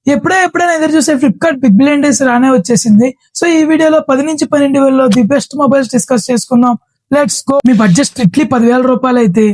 ఎప్పుడైనా ఎదురు చూసే ఫ్లిప్కార్ట్ బిగ్ బిలియన్ డేస్ రానే వచ్చేసింది. సో ఈ వీడియోలో 10 నుంచి 12 వేలలో ది బెస్ట్ మొబైల్స్ డిస్కస్ చేసుకుందాం. Let's go. Me budget strictly 10,000 రూపాయలు అయితే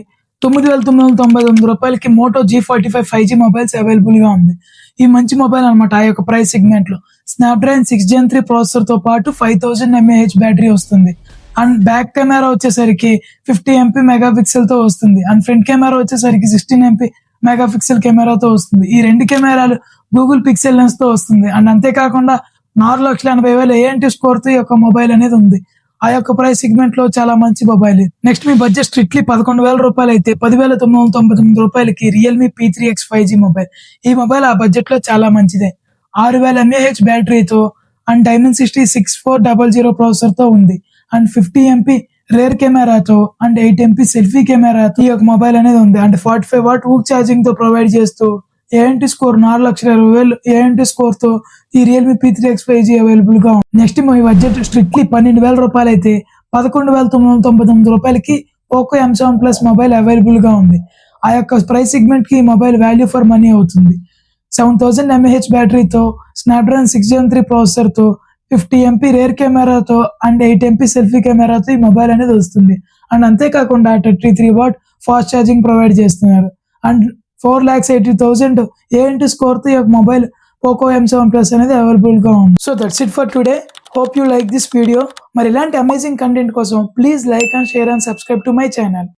9,999 రూపాయలకి Moto G45 5G mobiles available గా ఉంది. ఈ మంచి మొబైల్ అనమాట. ఆ యొక్క ప్రైస్ సెగ్మెంట్ లో స్నాప్డ్రాగన్ 6 Gen 3 ప్రాసెసర్ తో పాటు 5000 mAh బ్యాటరీ వస్తుంది. అండ్ బ్యాక్ కెమెరా వచ్చేసరికి 50 MP మెగాపిక్సెల్ తో వస్తుంది. అండ్ ఫ్రంట్ కెమెరా వచ్చేసరికి 16 MP మెగాపిక్సెల్ కెమెరాతో వస్తుంది. ఈ రెండు కెమెరాలు గూగుల్ పిక్సెల్ లెన్స్ తో వస్తుంది. అండ్ అంతేకాకుండా 4,80,000 ANT స్కోర్ తో ఈ యొక్క మొబైల్ అనేది ఉంది. ఆ యొక్క ప్రైస్ సెగ్మెంట్ లో చాలా మంచి మొబైల్. నెక్స్ట్ మీ బడ్జెట్ స్ట్రిక్ట్లీ 11,000 రూపాయలు అయితే 10,999 రూపాయలకి రియల్మీ P3X 5G మొబైల్. ఈ మొబైల్ ఆ బడ్జెట్ లో చాలా మంచిదే. 6,000 mAh బ్యాటరీతో అండ్ Dimensity 6400 ప్రాసెసర్ తో ఉంది. అండ్ 50 MP రేర్ కెమెరాతో అండ్ 8 MP సెల్ఫీ కెమెరాతో ఈ యొక్క మొబైల్ అనేది ఉంది. అండ్ 45 వాట్ ఊక్ ఛార్జింగ్ తో ప్రొవైడ్ చేస్తూ ANT స్కోర్ 4,20,000 ANT స్కోర్ తో ఈ రియల్మీ P3X 5G అవైలబుల్ గా ఉంది. నెక్స్ట్ మీ బడ్జెట్ స్ట్రిక్ట్లీ 12,000 రూపాయలు అయితే 11,999 రూపాయలకి Poco M7 Plus mobile available గా ఉంది. ఆ యొక్క ప్రైస్ సెగ్మెంట్ కి ఈ మొబైల్ వాల్యూ ఫర్ మనీ అవుతుంది. 7,000 mAh బ్యాటరీతో స్నాప్డ్రాగన్ 6 Gen 3 ప్రాసెసర్ తో 50 MP రేర్ కెమెరాతో అండ్ 8 MP సెల్ఫీ కెమెరాతో ఈ మొబైల్ అనేది వస్తుంది. అండ్ అంతేకాకుండా 33 వాట్ ఫాస్ట్ ఛార్జింగ్ ప్రొవైడ్ చేస్తున్నారు. అండ్ 4,80,000 ANT స్కోర్ తో ఈ మొబైల్ పోకో M7 Plus అనేది అవైలబుల్ గా ఉంది. So that's it for today. Hope you like this video. మరి ఇలాంటి అమేజింగ్ కంటెంట్ కోసం please like and share and subscribe to my channel.